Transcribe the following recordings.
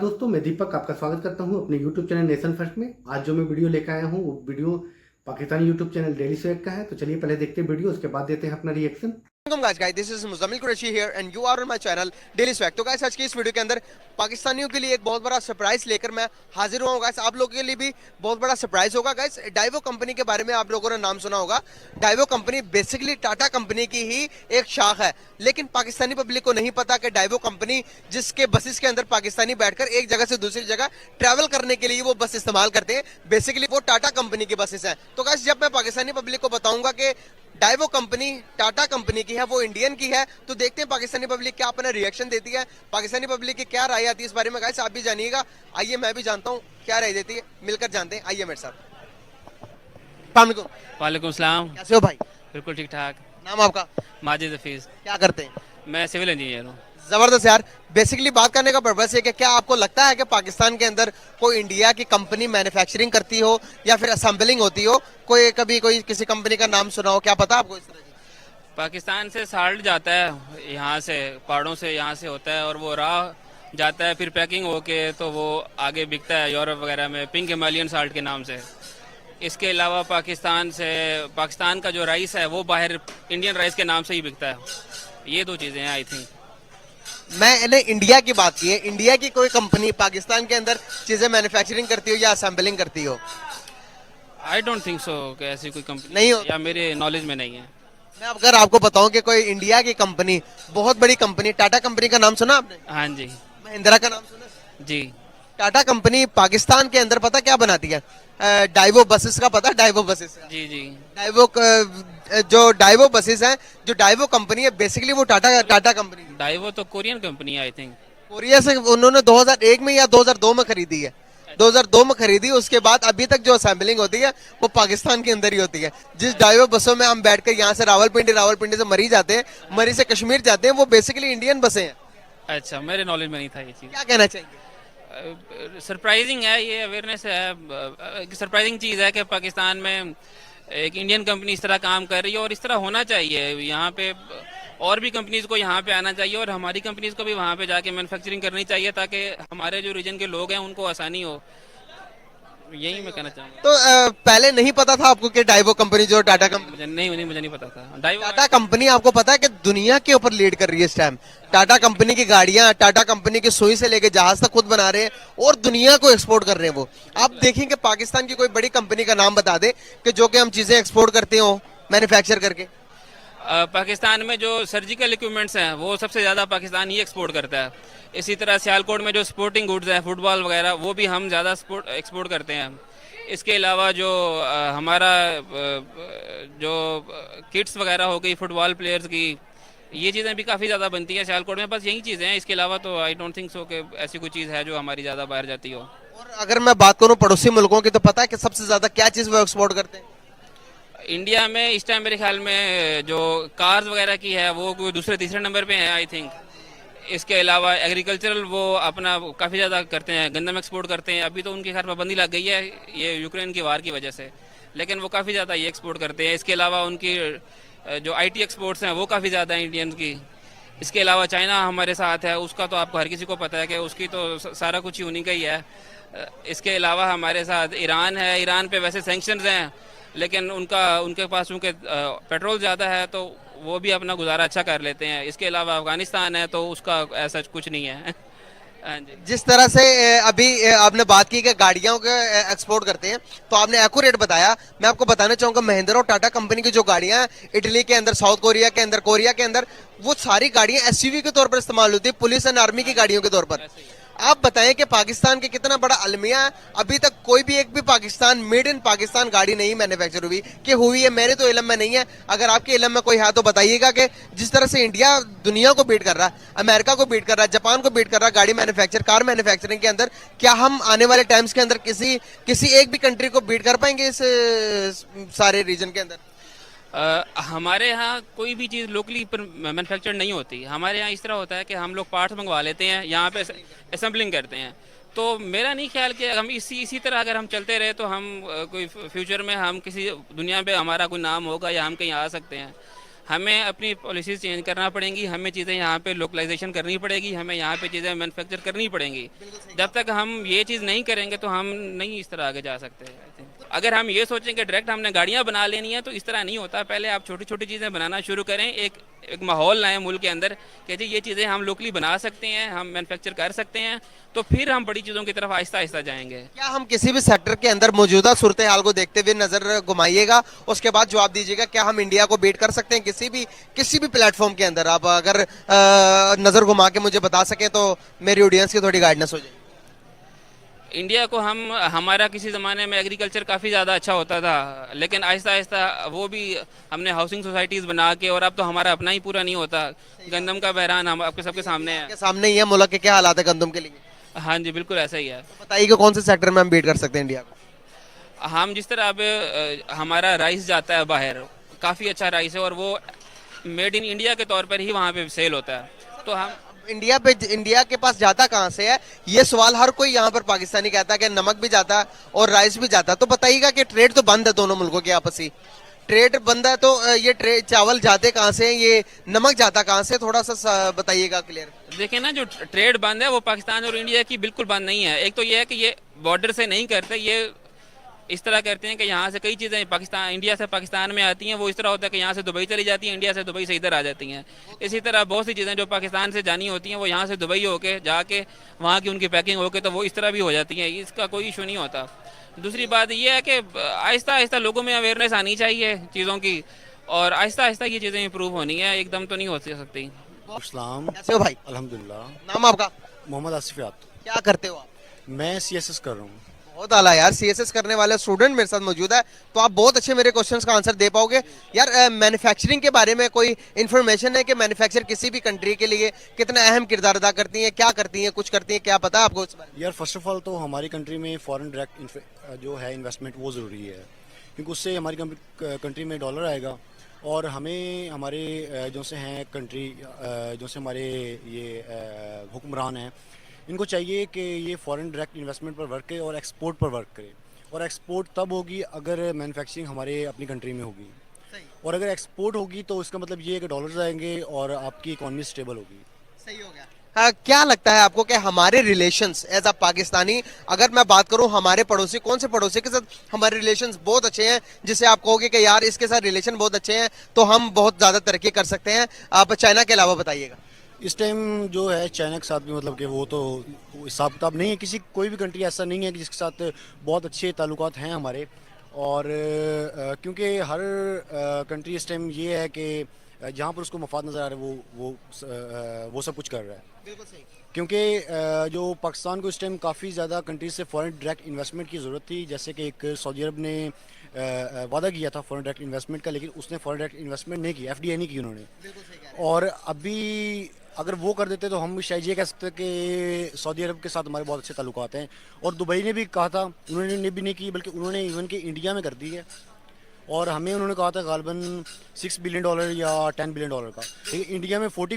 दोस्तों, मैं दीपक आपका स्वागत करता हूं अपने YouTube चैनल नेशन फर्स्ट में। आज जो मैं वीडियो लेकर आया हूं वो video Pakistani YouTube channel Daily Swag का है। तो चलिए पहले देखते हैं वीडियो, उसके बाद देते हैं अपना reaction. guys, this is Muzammil Qureshi here and you are on my channel daily swag. तो गाइस आज की इस वीडियो के अंदर पाकिस्तानियों के लिए एक बहुत बड़ा सरप्राइज लेकर मैं हाजिर हुआ हूं। गाइस आप लोगों के लिए भी बहुत बड़ा सरप्राइज होगा। गाइस डाइवो कंपनी के बारे में आप लोगों ने नाम सुना होगा। Daewoo company basically Tata company की ही एक शाख है, लेकिन पाकिस्तानी पब्लिक को नहीं पता कि डाइवो कंपनी जिसके बसेस के अंदर पाकिस्तानी बैठकर एक जगह से दूसरी जगह ट्रैवल करने के लिए वो बस इस्तेमाल करते हैं, बेसिकली वो टाटा कंपनी की बसेस हैं। तो गाइस जब मैं पाकिस्तानी पब्लिक को बताऊंगा कि डाइवो कंपनी टाटा कंपनी की है, वो इंडियन की है, तो देखते हैं पाकिस्तानी पब्लिक क्या अपना रिएक्शन देती है, पाकिस्तानी पब्लिक की क्या राय आती है इस बारे में। गाइस आप भी जानिएगा, आइए मैं भी जानता हूँ क्या राय देती है, मिलकर जानते हैं। आइए मेरे साथ। वालेकुम सलाम। कैसे हो भाई? बिल्कुल ठीक ठाक। नाम आपका? माजिद हफीज। क्या करते हैं? मैं सिविल इंजीनियर हूँ। जबरदस्त यार। बेसिकली बात करने का पर्पस है कि क्या आपको लगता है कि पाकिस्तान के अंदर कोई इंडिया की कंपनी मैन्युफैक्चरिंग करती हो या फिर असेंबलिंग होती हो? कोई कभी कोई किसी कंपनी का नाम सुना हो, क्या पता आपको इस तरह की? पाकिस्तान से साल्ट जाता है, यहाँ से पहाड़ों से यहाँ से होता है और वो राह जाता है, फिर पैकिंग होके तो वो आगे बिकता है यूरोप वगैरह में पिंक हिमालयन साल्ट के नाम से। इसके अलावा पाकिस्तान का जो राइस है वो बाहर इंडियन राइस के नाम से ही बिकता है। ये दो चीज़ें हैं आई थिंक। मैंने इंडिया की बात की है। इंडिया की कोई कंपनी पाकिस्तान के अंदर चीजें मैन्युफैक्चरिंग करती हो या असेंबलिंग करती हो? आई डोंट थिंक सो कि ऐसी कोई कंपनी नहीं हो? या मेरे नॉलेज में नहीं है। मैं अगर आपको बताऊं कि कोई इंडिया की कंपनी, बहुत बड़ी कंपनी, टाटा कंपनी का नाम सुना आपने? हाँ जी। महिंद्रा का नाम सुना? जी। टाटा कंपनी पाकिस्तान के अंदर पता क्या बनाती है? डाइवो बसेस का पता? Daewoo buses. जी जी। जो डाइवो बसेस हैं, जो डाइवो कंपनी है बेसिकली वो टाटा कंपनी। डाइवो तो कोरियन कंपनी है आई थिंक। कोरिया से उन्होंने 2001 में या 2002 में खरीदी है। 2002 में खरीदी, उसके बाद अभी तक जो असेंबलिंग होती है वो पाकिस्तान के अंदर ही होती है। जिस डाइवो बसों में हम बैठकर यहाँ से रावलपिंडी से मरी जाते हैं, मरी से कश्मीर जाते हैं, वो बेसिकली इंडियन बसें हैं। अच्छा, मेरे नॉलेज में नहीं था ये चीज़। क्या कहना चाहिए? सरप्राइजिंग है, ये अवेयरनेस है। सरप्राइजिंग चीज़ है कि पाकिस्तान में एक इंडियन कंपनी इस तरह काम कर रही है और इस तरह होना चाहिए। यहाँ पे और भी कंपनीज को यहाँ पे आना चाहिए और हमारी कंपनीज को भी वहाँ पे जाके मैन्युफैक्चरिंग करनी चाहिए ताकि हमारे जो रीजन के लोग हैं उनको आसानी हो। यही मैं कहना चाहूँगा। तो पहले नहीं पता था आपको कि डाइवो कंपनी जो टाटा कंपनी? मुझे नहीं पता था। टाटा कंपनी आपको पता है कि दुनिया के ऊपर लीड कर रही है इस टाइम। टाटा कंपनी की गाड़ियां, टाटा कंपनी की सुई से लेके जहाज तक खुद बना रहे हैं और दुनिया को एक्सपोर्ट कर रहे हैं वो। आप देखेंगे पाकिस्तान की कोई बड़ी कंपनी का नाम बता दे कि जो कि हम चीजें एक्सपोर्ट करते हो मैन्युफैक्चर करके। पाकिस्तान में जो सर्जिकल इक्विपमेंट्स हैं वो सबसे ज़्यादा पाकिस्तान ही एक्सपोर्ट करता है। इसी तरह सियालकोट में जो स्पोर्टिंग गुड्स हैं, फुटबॉल वगैरह, वो भी हम ज़्यादा एक्सपोर्ट करते हैं। इसके अलावा जो हमारा जो किट्स वगैरह हो गई फुटबॉल प्लेयर्स की, ये चीज़ें भी काफ़ी ज़्यादा बनती हैं सियालकोट में। बस यही चीज़ें हैं, इसके अलावा तो आई डोंट थिंक सो कि ऐसी कोई चीज़ है जो हमारी ज़्यादा बाहर जाती हो। और अगर मैं बात करूं पड़ोसी मुल्कों की, तो पता है कि सबसे ज्यादा क्या चीज वो एक्सपोर्ट करते हैं? इंडिया में इस टाइम मेरे ख्याल में जो कार्स वगैरह की है वो कोई दूसरे तीसरे नंबर पे है आई थिंक। इसके अलावा एग्रीकल्चरल वो अपना काफ़ी ज़्यादा करते हैं, गंदम एक्सपोर्ट करते हैं। अभी तो उनके खैर पाबंदी लग गई है ये यूक्रेन की वार की वजह से, लेकिन वो काफ़ी ज़्यादा ये एक्सपोर्ट करते हैं। इसके अलावा उनकी जो आईटी एक्सपोर्ट्स हैं वो काफ़ी ज़्यादा हैं इंडियन की। इसके अलावा चाइना हमारे साथ है, उसका तो आपको हर किसी को पता है कि उसकी तो सारा कुछ ही उन्हीं का ही है। इसके अलावा हमारे साथ ईरान है। ईरान पे वैसे सैंक्शंस हैं, लेकिन उनके पास चूँकि पेट्रोल ज़्यादा है तो वो भी अपना गुजारा अच्छा कर लेते हैं। इसके अलावा अफगानिस्तान है तो उसका ऐसा कुछ नहीं है। हाँ जी। जिस तरह से अभी आपने बात की कि गाड़ियों के एक्सपोर्ट करते हैं, तो आपने एक्यूरेट बताया। मैं आपको बताना चाहूंगा महिंद्रा और टाटा कंपनी की जो गाड़ियां हैं इटली के अंदर, साउथ कोरिया के अंदर, कोरिया के अंदर, वो सारी गाड़ियां एसयूवी के तौर पर इस्तेमाल होती है, पुलिस एंड आर्मी की गाड़ियों के तौर पर। आप बताएं कि पाकिस्तान के कितना बड़ा अलमिया है। अभी तक कोई भी एक भी पाकिस्तान मेड इन पाकिस्तान गाड़ी नहीं मैन्युफैक्चर हुई कि हुई है, मेरे तो इलम में नहीं है। अगर आपके इलम में कोई है तो बताइएगा कि जिस तरह से इंडिया दुनिया को बीट कर रहा है, अमेरिका को बीट कर रहा है, जापान को बीट कर रहा है गाड़ी मैन्युफैक्चर, कार मैन्युफैक्चरिंग के अंदर, क्या हम आने वाले टाइम्स के अंदर किसी एक भी कंट्री को बीट कर पाएंगे इस सारे रीजन के अंदर? हमारे यहाँ कोई भी चीज़ लोकली मैन्युफैक्चर नहीं होती। हमारे यहाँ इस तरह होता है कि हम लोग पार्ट्स मंगवा लेते हैं, यहाँ पे असेंबलिंग करते हैं। तो मेरा नहीं ख्याल कि हम इसी तरह अगर हम चलते रहे तो हम कोई फ्यूचर में हम किसी दुनिया पे हमारा कोई नाम होगा या हम कहीं आ सकते हैं। हमें अपनी पॉलिसीज चेंज करना पड़ेंगी, हमें चीज़ें यहाँ पे लोकलाइजेशन करनी पड़ेगी, हमें यहाँ पे चीज़ें मैन्युफैक्चर करनी पड़ेंगी। जब तक हम ये चीज़ नहीं करेंगे तो हम नहीं इस तरह आगे जा सकते हैं। आई थिंक अगर हम ये सोचें कि डायरेक्ट हमने गाड़ियाँ बना लेनी है तो इस तरह नहीं होता। पहले आप छोटी छोटी चीज़ें बनाना शुरू करें, एक माहौल लाएं मुल्क के अंदर कि जी ये चीज़ें हम लोकली बना सकते हैं, हम मैन्युफैक्चर कर सकते हैं, तो फिर हम बड़ी चीज़ों की तरफ आहिस्ता आहिस्ता जाएंगे। क्या हम किसी भी सेक्टर के अंदर मौजूदा सूरत हाल को देखते हुए नजर घुमाइएगा, उसके बाद जवाब दीजिएगा, क्या हम इंडिया को बीट कर सकते हैं किसी भी प्लेटफॉर्म के अंदर? आप अगर नजर घुमा के मुझे बता सके तो मेरी ऑडियंस की थोड़ी गाइडेंस हो जाएगी। इंडिया को हमारा किसी ज़माने में एग्रीकल्चर काफ़ी ज़्यादा अच्छा होता था, लेकिन आहिस्ता आहिस्ता वो भी हमने हाउसिंग सोसाइटीज़ बना के, और अब तो हमारा अपना ही पूरा नहीं होता। गंदम का बहरान हम आपके सबके सामने है। के सामने ही है, मुल्क के क्या हालात है गंदम के लिए? हाँ जी, बिल्कुल ऐसा ही है। तो बताइए कि कौन से सेक्टर में हम बीट कर सकते हैं इंडिया को? हम जिस तरह अब हमारा राइस जाता है बाहर, काफ़ी अच्छा राइस है, और वो मेड इन इंडिया के तौर पर ही वहाँ पे सेल होता है। तो हम इंडिया के पास जाता कहाँ से है, ये सवाल हर कोई यहाँ पर पाकिस्तानी कहता है कि नमक भी जाता है और राइस भी जाता है। तो बताइएगा कि ट्रेड तो बंद है दोनों मुल्कों के आपसी, ट्रेड बंद है, तो ये ट्रेड चावल जाते कहाँ से, ये नमक जाता कहाँ से, थोड़ा सा बताइएगा क्लियर। देखिए ना, जो ट्रेड बंद है वो पाकिस्तान और इंडिया की बिल्कुल बंद नहीं है। एक तो ये है कि ये बॉर्डर से नहीं करते, ये इस तरह करते हैं कि यहाँ से कई चीज़ें पाकिस्तान इंडिया से पाकिस्तान में आती हैं, वो इस तरह होता है कि यहाँ से दुबई चली जाती हैं, इंडिया से दुबई से इधर आ जाती हैं। इसी तरह बहुत सी चीज़ें जो पाकिस्तान से जानी होती हैं वो यहाँ से दुबई होके जाके वहाँ की उनकी पैकिंग होके तो वो इस तरह भी हो जाती हैं, इसका कोई इशू नहीं होता। दूसरी बात ये है कि आहिस्ता आहिस्ता लोगों में अवेयरनेस आनी चाहिए चीज़ों की, और आहिस्ता आहिस्ता ये चीज़ें इंप्रूव होनी है, एकदम तो नहीं हो सकती। अस्सलाम। कैसे हो भाई? अल्हम्दुलिल्लाह। नाम आपका? मोहम्मद आसिफ याद। क्या करते हो आप? मैं सीएसएस कर रहा हूँ। बहुत आला यार, सीएसएस करने वाले स्टूडेंट मेरे साथ मौजूद है, तो आप बहुत अच्छे मेरे क्वेश्चंस का आंसर दे पाओगे। यार मैन्युफैक्चरिंग के बारे में कोई इन्फॉर्मेशन है कि मैन्युफैक्चर किसी भी कंट्री के लिए कितना अहम किरदार अदा करती है, क्या करती है, कुछ करती है, क्या पता है आपको इस बारे में? यार फर्स्ट ऑफ ऑल तो हमारी कंट्री में फॉरेन डायरेक्ट जो है इन्वेस्टमेंट वो ज़रूरी है, क्योंकि उससे हमारी कंट्री में डॉलर आएगा, और हमें हमारे जो से हैं कंट्री जो से हमारे ये हुक्मरान हैं, इनको चाहिए कि ये फॉरेन डायरेक्ट इन्वेस्टमेंट पर वर्क करे और एक्सपोर्ट पर वर्क करे। और एक्सपोर्ट तब होगी अगर मैन्युफैक्चरिंग हमारे अपनी कंट्री में होगी, और अगर एक्सपोर्ट होगी तो इसका मतलब ये है कि डॉलर्स आएंगे और आपकी इकॉनमी स्टेबल होगी। सही हो गया। हाँ, क्या लगता है आपको कि हमारे रिलेशंस एज अ पाकिस्तानी, अगर मैं बात करूं हमारे पड़ोसी, कौन से पड़ोसी के साथ हमारे रिलेशंस बहुत अच्छे हैं जिससे आप कहोगे कि यार इसके साथ रिलेशन बहुत अच्छे हैं तो हम बहुत ज़्यादा तरक्की कर सकते हैं? आप चाइना के अलावा बताइएगा। इस टाइम जो है चाइना के साथ भी मतलब कि वो तो हिसाब किताब नहीं है, कोई भी कंट्री ऐसा नहीं है कि जिसके साथ बहुत अच्छे ताल्लुकात हैं हमारे। और क्योंकि हर कंट्री इस टाइम ये है कि जहाँ पर उसको मफाद नज़र आ रहा है वो सब कुछ कर रहा है। बिल्कुल सही। क्योंकि जो पाकिस्तान को इस टाइम काफ़ी ज़्यादा कंट्रीज से फॉरेन डायरेक्ट इन्वेस्टमेंट की ज़रूरत थी, जैसे कि एक सऊदी अरब ने वादा किया था फॉरेन डायरेक्ट इन्वेस्टमेंट का, लेकिन उसने फॉरेन डायरेक्ट इन्वेस्टमेंट नहीं की, एफडीआई नहीं की उन्होंने। और अभी अगर वो कर देते तो हम शायद ये कह सकते कि सऊदी अरब के साथ हमारे बहुत अच्छे ताल्लुकात हैं। और दुबई ने भी कहा था, उन्होंने भी नहीं की, बल्कि उन्होंने इवन के इंडिया में कर दी है, और हमें उन्होंने कहा था गालबन $6 बिलियन या $10 बिलियन का, लेकिन इंडिया में $50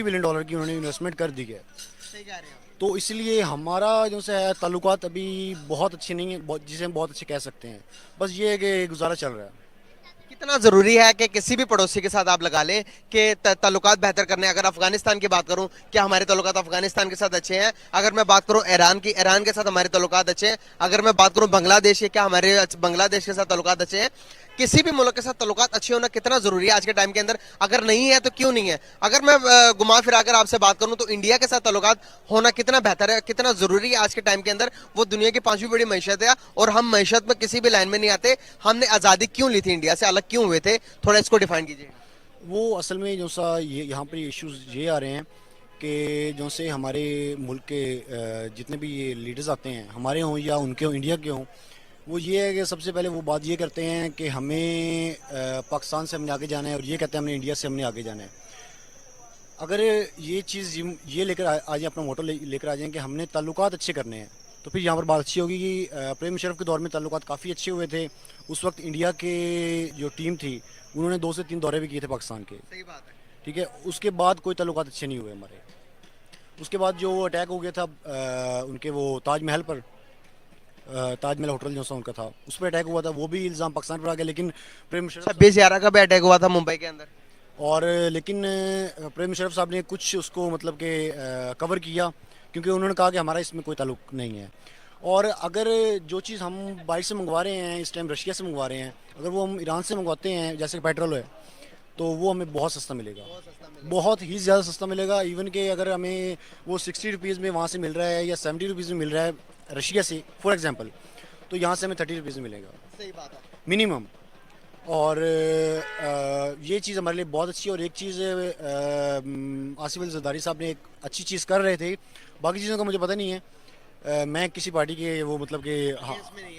बिलियन की उन्होंने इन्वेस्टमेंट कर दी है। सही कह रहे हैं। तो इसलिए हमारा जो से है ताल्लुकात अभी बहुत अच्छे नहीं है, जिसे हम बहुत अच्छे कह सकते हैं। बस ये है कि गुजारा चल रहा है। कितना ज़रूरी है कि किसी भी पड़ोसी के साथ आप लगा लें कि ताल्लुकात बेहतर करने? अगर अफगानिस्तान की बात करूं, क्या हमारे ताल्लुकात अफगानिस्तान के साथ अच्छे हैं? अगर मैं बात करूं ईरान की, ईरान के साथ हमारे ताल्लुकात अच्छे हैं? अगर मैं बात करूं बांग्लादेश के, क्या हमारे बांग्लादेश के साथ ताल्लुकात अच्छे हैं? किसी भी मुल्क के साथ ताल्लुकात अच्छे होना कितना ज़रूरी है आज के टाइम के अंदर? अगर नहीं है तो क्यों नहीं है? अगर मैं घुमा फिरा कर आपसे बात करूं तो इंडिया के साथ ताल्लुकात होना कितना बेहतर है, कितना ज़रूरी है आज के टाइम के अंदर? वो दुनिया की 5वीं बड़ी मैशत है और हम मैशत में किसी भी लाइन में नहीं आते। हमने आज़ादी क्यों ली थी, इंडिया से अलग क्यों हुए थे? थोड़ा इसको डिफाइन कीजिए। वो असल में जो सा ये यहाँ पर इश्यूज ये आ रहे हैं कि जो से हमारे मुल्क के जितने भी ये लीडर्स आते हैं, हमारे हों या उनके हों, इंडिया के हों, वो ये है कि सबसे पहले वो बात ये करते हैं कि हमें पाकिस्तान से हमने आगे जाना है, और ये कहते हैं हमने इंडिया से हमने आगे जाना है। अगर ये चीज़ ये लेकर आ जाए, अपना मोटो लेकर आ जाएं कि हमने ताल्लुकात अच्छे करने हैं, तो फिर यहाँ पर बात अच्छी होगी कि प्रेम मुशर्रफ के दौर में ताल्लुकात काफ़ी अच्छे हुए थे। उस वक्त इंडिया के जो टीम थी उन्होंने 2 से 3 दौरे भी किए थे पाकिस्तान के। सही बात है। ठीक है, उसके बाद कोई ताल्लुकात अच्छे नहीं हुए हमारे। उसके बाद जो अटैक हो गया था उनके वो ताजमहल पर, ताजमहल होटल जो सा उनका था, उस पर अटैक हुआ था, वो भी इल्ज़ाम पाकिस्तान पर आ गया। लेकिन प्रेम मुशर्रफ 26/11 का भी अटैक हुआ था मुंबई के अंदर। और लेकिन प्रेम मुशर्रफ साहब ने कुछ उसको मतलब कि कवर किया, क्योंकि उन्होंने कहा कि हमारा इसमें कोई ताल्लुक नहीं है। और अगर जो चीज़ हम बाहर से मंगवा रहे हैं, इस टाइम रशिया से मंगवा रहे हैं, अगर वो हम ईरान से मंगवाते हैं, जैसे पेट्रोल है, तो वो हमें बहुत सस्ता मिलेगा, बहुत ही ज़्यादा सस्ता मिलेगा। इवन कि अगर हमें वो 60 रुपीज़ में वहाँ से मिल रहा है या 70 रुपीज़ में मिल रहा है रशिया से फॉर एग्जांपल, तो यहाँ से हमें 30 रुपीज़ में मिलेगा सही बात है। मिनिमम। और ये चीज़ हमारे लिए बहुत अच्छी है। और एक चीज़ आसिफ अली जरदारी साहब ने एक अच्छी चीज़ कर रहे थे, बाकी चीज़ों का मुझे पता नहीं है। मैं किसी पार्टी के वो मतलब कि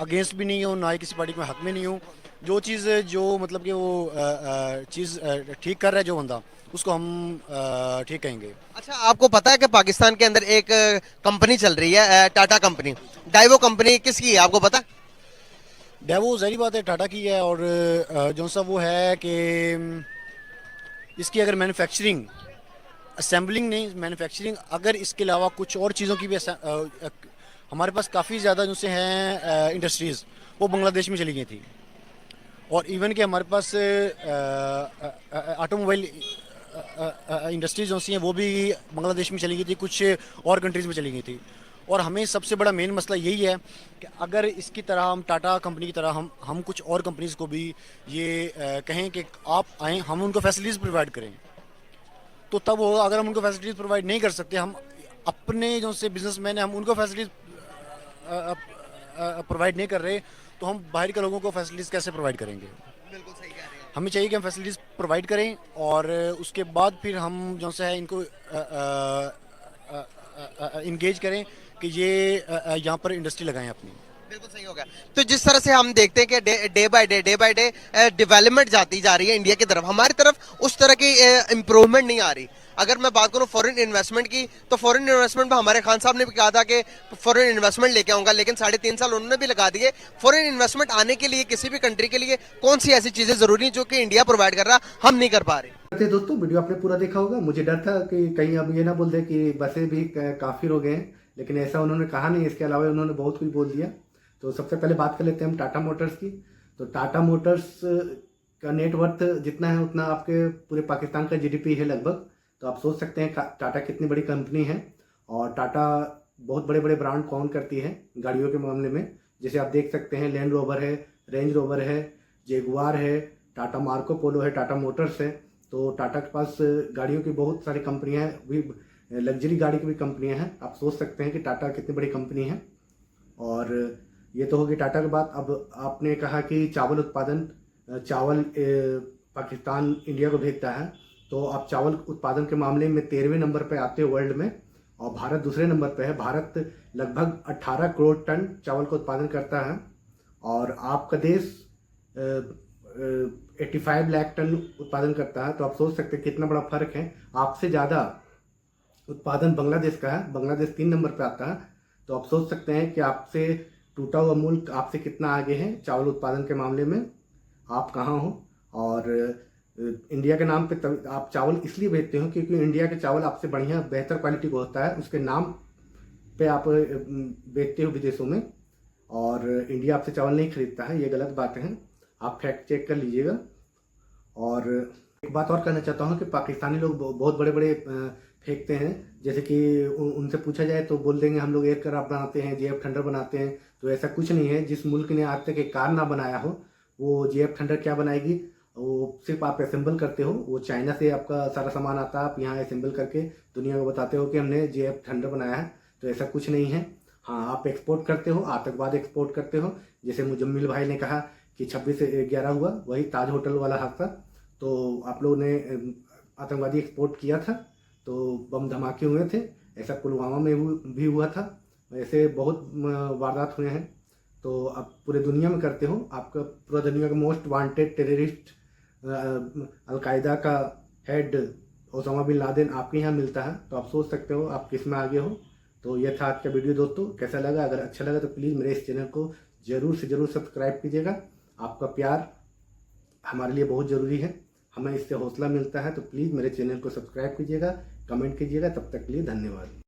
अगेंस्ट भी नहीं हूँ, ना ही किसी पार्टी के मैं हक में नहीं हूँ। जो चीज़ जो मतलब कि वो चीज़ ठीक कर रहा है जो बंदा, उसको हम ठीक कहेंगे। अच्छा, आपको पता है कि पाकिस्तान के अंदर एक कंपनी चल रही है, टाटा कंपनी, डाइवो कंपनी, किसकी है आपको पता? डेवो ज़ाहिर बात है टाटा की है। और जो सा वो है कि इसकी अगर मैन्युफैक्चरिंग, असेंबलिंग नहीं, मैन्युफैक्चरिंग, अगर इसके अलावा कुछ और चीज़ों की भी हमारे पास काफ़ी ज़्यादा जो से हैं इंडस्ट्रीज़, वो बांग्लादेश में चली गई थी। और इवन कि हमारे पास ऑटोमोबाइल इंडस्ट्रीज जो सी हैं वो भी बांग्लादेश में चली गई थी, कुछ और कंट्रीज़ में चली गई थी। और हमें सबसे बड़ा मेन मसला यही है कि अगर इसकी तरह हम टाटा कंपनी की तरह हम कुछ और कंपनीज़ को भी ये कहें कि आप आएँ, हम उनको फैसिलिटीज़ प्रोवाइड करें, तो तब होगा। अगर हम उनको फैसिलिटीज़ प्रोवाइड नहीं कर सकते, हम अपने जो से बिजनेसमैन हैं हम उनको फैसिलिटीज़ प्रोवाइड नहीं कर रहे, तो हम बाहर के लोगों को फैसिलिटीज़ कैसे प्रोवाइड करेंगे? बिल्कुल सही कह रहे हैं। हमें चाहिए कि हम फैसिलिटीज़ प्रोवाइड करें, और उसके बाद फिर हम जो से है इनको इंगेज करें कि ये यहाँ पर इंडस्ट्री लगाएं अपनी। बिल्कुल सही हो गया। तो जिस तरह से हम देखते हैं कि डे बाय डे डेवलपमेंट जाती जा रही है इंडिया की तरफ, हमारी तरफ उस तरह की इम्प्रूवमेंट नहीं आ रही। अगर मैं बात करूं फॉरेन इन्वेस्टमेंट की, तो फॉरेन इन्वेस्टमेंट में हमारे खान साहब ने भी कहा था कि फॉरेन इन्वेस्टमेंट लेके आऊंगा, लेकिन 3.5 साल उन्होंने भी लगा दिए। फॉरेन इन्वेस्टमेंट आने के लिए किसी भी कंट्री के लिए कौन सी ऐसी चीजें जरूरी हैं जो कि इंडिया प्रोवाइड कर रहा, हम नहीं कर पा रहे? थे दोस्तों, वीडियो आपने पूरा देखा होगा। मुझे डर था कि कहीं अब ये ना बोल दे कि बसें भी काफिर हो गए हैं, लेकिन ऐसा उन्होंने कहा नहीं। इसके अलावा उन्होंने बहुत कुछ बोल दिया। तो सबसे पहले बात कर लेते हैं हम टाटा मोटर्स की। तो टाटा मोटर्स का नेटवर्थ जितना है उतना आपके पूरे पाकिस्तान का जीडीपी है लगभग। तो आप सोच सकते हैं टाटा कितनी बड़ी कंपनी है। और टाटा बहुत बड़े बड़े ब्रांड कौन करती है गाड़ियों के मामले में, जैसे आप देख सकते हैं लैंड रोवर है, रेंज रोवर है, जेगुआर है, टाटा मार्को पोलो है, टाटा मोटर्स है। तो टाटा के पास गाड़ियों की बहुत सारी कंपनियां हैं, भी लग्जरी गाड़ी की भी कंपनियां हैं। आप सोच सकते हैं कि टाटा कितनी बड़ी कंपनी है। और ये तो होगी टाटा की बात। अब आपने कहा कि चावल उत्पादन, चावल पाकिस्तान इंडिया को भेजता है, तो आप चावल उत्पादन के मामले में 13वें नंबर पे आते हो वर्ल्ड में, और भारत दूसरे नंबर पे है। भारत लगभग 18 करोड़ टन चावल का उत्पादन करता है, और आपका देश 85 लाख टन उत्पादन करता है। तो आप सोच सकते हैं कितना बड़ा फर्क है। आपसे ज़्यादा उत्पादन बांग्लादेश का है, बांग्लादेश 3 नंबर पे आता है। तो आप सोच सकते हैं कि आपसे टूटा हुआ मुल्क आपसे कितना आगे है चावल उत्पादन के मामले में, आप कहाँ हो। और इंडिया के नाम पे आप चावल इसलिए भेजते हो क्योंकि इंडिया के चावल आपसे बढ़िया बेहतर क्वालिटी का होता है, उसके नाम पे आप बेचते हो विदेशों में, और इंडिया आपसे चावल नहीं खरीदता है। ये गलत बात है, आप फैक्ट चेक कर लीजिएगा। और एक बात और कहना चाहता हूँ कि पाकिस्तानी लोग बहुत बड़े बड़े फेंकते हैं, जैसे कि उनसे पूछा जाए तो बोल देंगे हम लोग एयरक्राफ्ट बनाते हैं, जेएफ थंडर बनाते हैं। तो ऐसा कुछ नहीं है। जिस मुल्क ने आज तक एक कार ना बनाया हो, वो जेएफ थंडर क्या बनाएगी? वो सिर्फ आप असेंबल करते हो। वो चाइना से आपका सारा सामान आता है, आप यहाँ असेंबल करके दुनिया को बताते हो कि हमने जेएफ थंडर बनाया है। तो ऐसा कुछ नहीं है। हाँ, आप एक्सपोर्ट करते हो, आतंकवाद एक्सपोर्ट करते हो। जैसे मुजम्मिल भाई ने कहा कि 26/11 हुआ, वही ताज होटल वाला हादसा, तो आप लोगों ने आतंकवादी एक्सपोर्ट किया था, तो बम धमाके हुए थे। ऐसा पुलवामा में भी हुआ था। ऐसे बहुत वारदात हुए हैं। तो आप पूरे दुनिया में करते हो। आपका पूरा दुनिया का मोस्ट वांटेड टेररिस्ट अलकायदा का हेड ओसामा बिन लादेन आपके यहाँ मिलता है। तो आप सोच सकते हो आप किस में आगे हो। तो ये था आज का वीडियो दोस्तों। कैसा लगा? अगर अच्छा लगा तो प्लीज़ मेरे इस चैनल को ज़रूर से ज़रूर सब्सक्राइब कीजिएगा। आपका प्यार हमारे लिए बहुत ज़रूरी है, हमें इससे हौसला मिलता है। तो प्लीज़ मेरे चैनल को सब्सक्राइब कीजिएगा, कमेंट कीजिएगा। तब तक के लिए धन्यवाद।